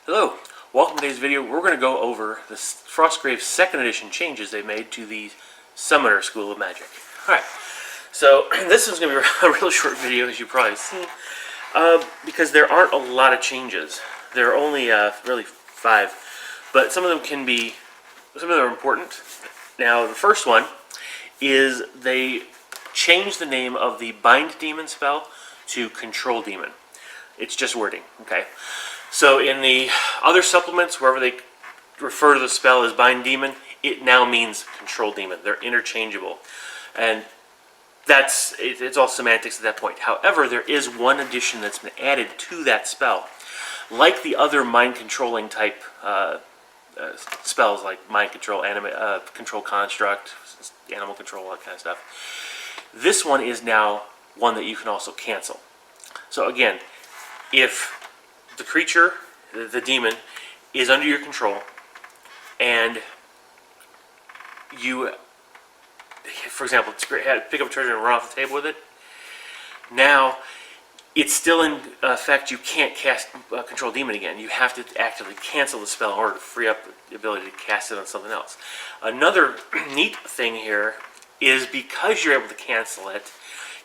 Hello, welcome to today's video. We're going to go over the Frostgrave 2nd edition changes they made to the Summoner School of Magic. Alright, so this is going to be a real short video, as you've probably seen, because there aren't a lot of changes. There are only really 5, but some of them are important. Now, the first one is they changed the name of the Bind Demon spell to Control Demon. It's just wording, okay? So in the other supplements, wherever they refer to the spell as Bind Demon, it now means Control Demon. They're interchangeable. And it's all semantics at that point. However, there is one addition that's been added to that spell. Like the other mind-controlling type spells, like Mind Control, Control Construct, Animal Control, all that kind of stuff. This one is now one that you can also cancel. So again, if the creature, the demon, is under your control, and you, for example, pick up a treasure and run off the table with it, now it's still in effect. You can't cast Control Demon again. You have to actively cancel the spell in order to free up the ability to cast it on something else. Another neat thing here is because you're able to cancel it,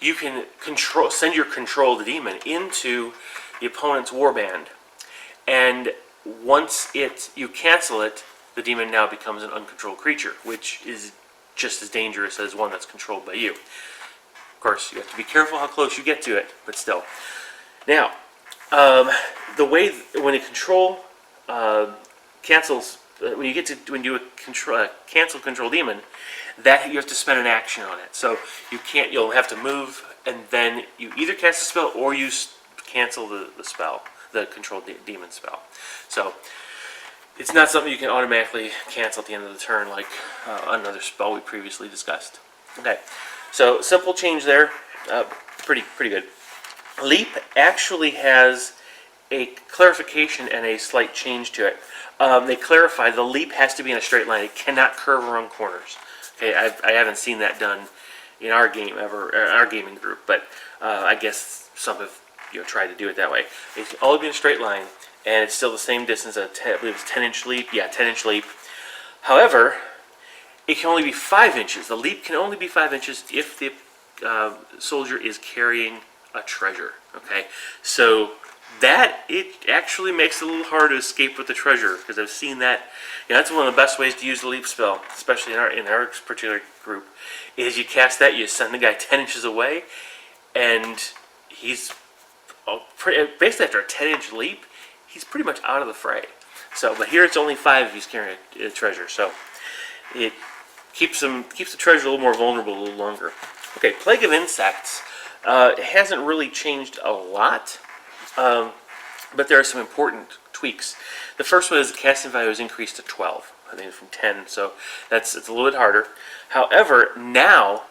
you can send your Control the Demon into the opponent's warband, and once you cancel it, the demon now becomes an uncontrolled creature, which is just as dangerous as one that's controlled by you. Of course, you have to be careful how close you get to it, but still. Now, the way when a control cancels, when you cancel Control Demon, that you have to spend an action on it. So you'll have to move, and then you either cast a spell or you cancel the spell, the Control Demon spell. So it's not something you can automatically cancel at the end of the turn like another spell we previously discussed. Okay, so simple change there, pretty good. Leap actually has a clarification and a slight change to it. They clarify the leap has to be in a straight line. It cannot curve around corners. Okay, I haven't seen that done in our game our gaming group, but I guess some have tried to do it that way. It can only be in a straight line, and it's still the same distance. I believe it's 10-inch leap. Yeah, 10-inch leap. However, it can only be 5 inches. The leap can only be 5 inches if the soldier is carrying a treasure. Okay, so it actually makes it a little hard to escape with the treasure, because I've seen that. That's one of the best ways to use the leap spell, especially in our particular group, is you cast that, you send the guy 10 inches away, and he's basically after a 10-inch leap, he's pretty much out of the fray. So, but here it's only 5 if he's carrying a treasure, so it keeps the treasure a little more vulnerable a little longer. Okay, Plague of Insects. It hasn't really changed a lot, but there are some important tweaks. The first one is the casting value is increased to 12. I think from 10, so it's a little bit harder. However, now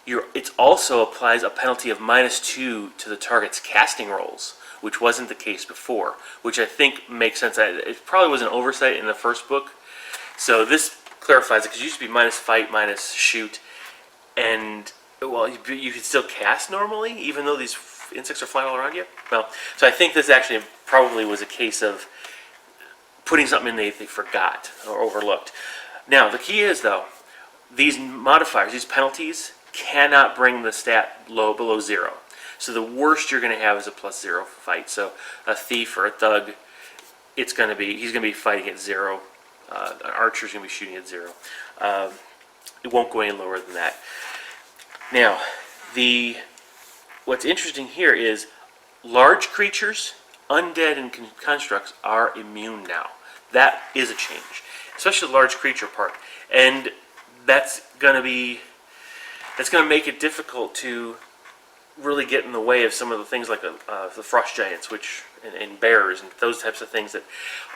it also applies a penalty of -2 to the target's casting rolls, which wasn't the case before, which I think makes sense. It probably was an oversight in the first book, so this clarifies it, because it used to be -fight, -shoot, and well, you could still cast normally, even though these insects are flying all around you. Well, so I think this actually probably was a case of putting something in they forgot or overlooked. Now, the key is, though, these modifiers, these penalties, cannot bring the stat below 0. So the worst you're going to have is a +0 fight. So a thief or a thug, he's going to be fighting at 0. An archer's going to be shooting at 0. It won't go any lower than that. Now, what's interesting here is large creatures, undead, and constructs are immune now. That is a change, especially the large creature part, and that's going to make it difficult to really get in the way of some of the things like the frost giants, and bears, and those types of things that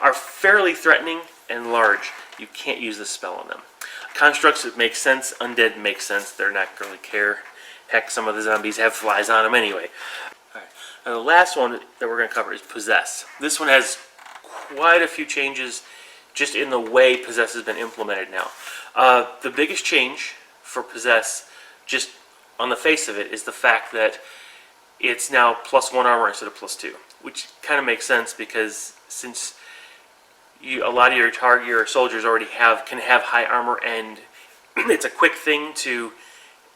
are fairly threatening and large. You can't use this spell on them. Constructs, it makes sense. Undead makes sense. They're not going to really care. Heck, some of the zombies have flies on them anyway. All right. Now, the last one that we're going to cover is Possess. This one has quite a few changes just in the way Possess has been implemented now. The biggest change for Possess, just on the face of it, is the fact that it's now +1 armor instead of +2, which kind of makes sense, because since a lot of your soldiers already can have high armor, and it's a quick thing to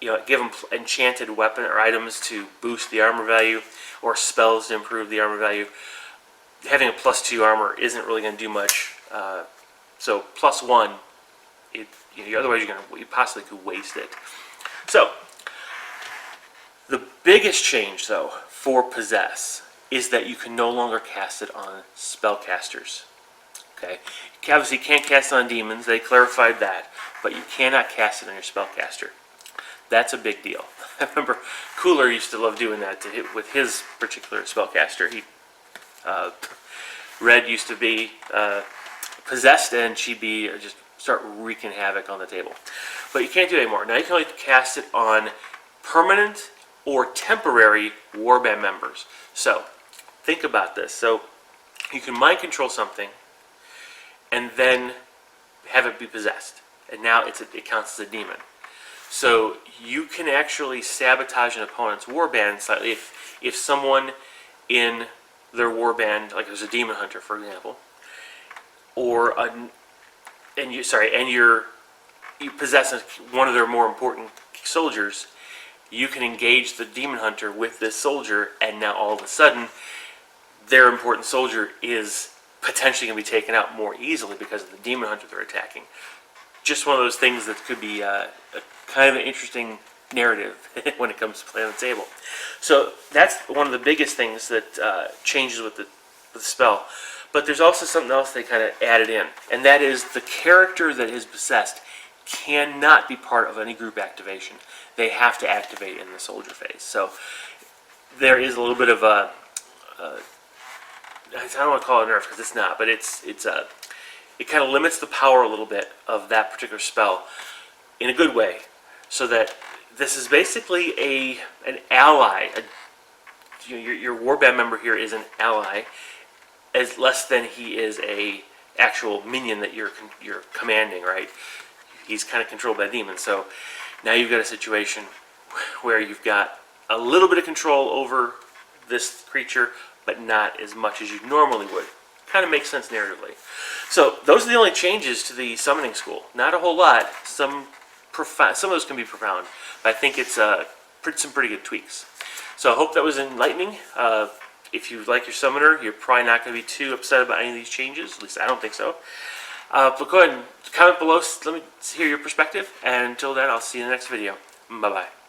give them enchanted weapon or items to boost the armor value, or spells to improve the armor value. Having a +2 armor isn't really going to do much. So +1, otherwise you possibly could waste it. So the biggest change though for possess is that you can no longer cast it on spellcasters. Okay, you obviously can't cast it on demons. They clarified that, but you cannot cast it on your spellcaster. That's a big deal. I remember Cooler used to love doing that with his particular spellcaster. Red used to be possessed, and she'd be just start wreaking havoc on the table. But you can't do it anymore. Now you can only cast it on permanent or temporary warband members. So think about this. So you can mind control something and then have it be possessed, and now it counts as a demon. So you can actually sabotage an opponent's warband slightly if someone in their warband, like there's a demon hunter, for example, or you possess one of their more important soldiers. You can engage the demon hunter with this soldier, and now all of a sudden, their important soldier is potentially going to be taken out more easily because of the demon hunter they're attacking. Just one of those things that could be a kind of an interesting narrative when it comes to playing on the table. So that's one of the biggest things that changes with the spell. But there's also something else they kind of added in, and that is the character that is possessed cannot be part of any group activation. They have to activate in the soldier phase. So there is a little bit of a I don't want to call it a nerf because it's not, but it kind of limits the power a little bit of that particular spell in a good way, so that this is basically an ally. Your warband member here is an ally, as less than he is a actual minion that you're commanding, right? He's kind of controlled by demons. So now you've got a situation where you've got a little bit of control over this creature, but not as much as you normally would. Kind of makes sense narratively. So those are the only changes to the summoning school. Not a whole lot. Some of those can be profound, but I think it's some pretty good tweaks. So I hope that was enlightening. If you like your summoner, you're probably not going to be too upset about any of these changes. At least I don't think so. But go ahead and comment below. Let me hear your perspective. And until then, I'll see you in the next video. Bye-bye.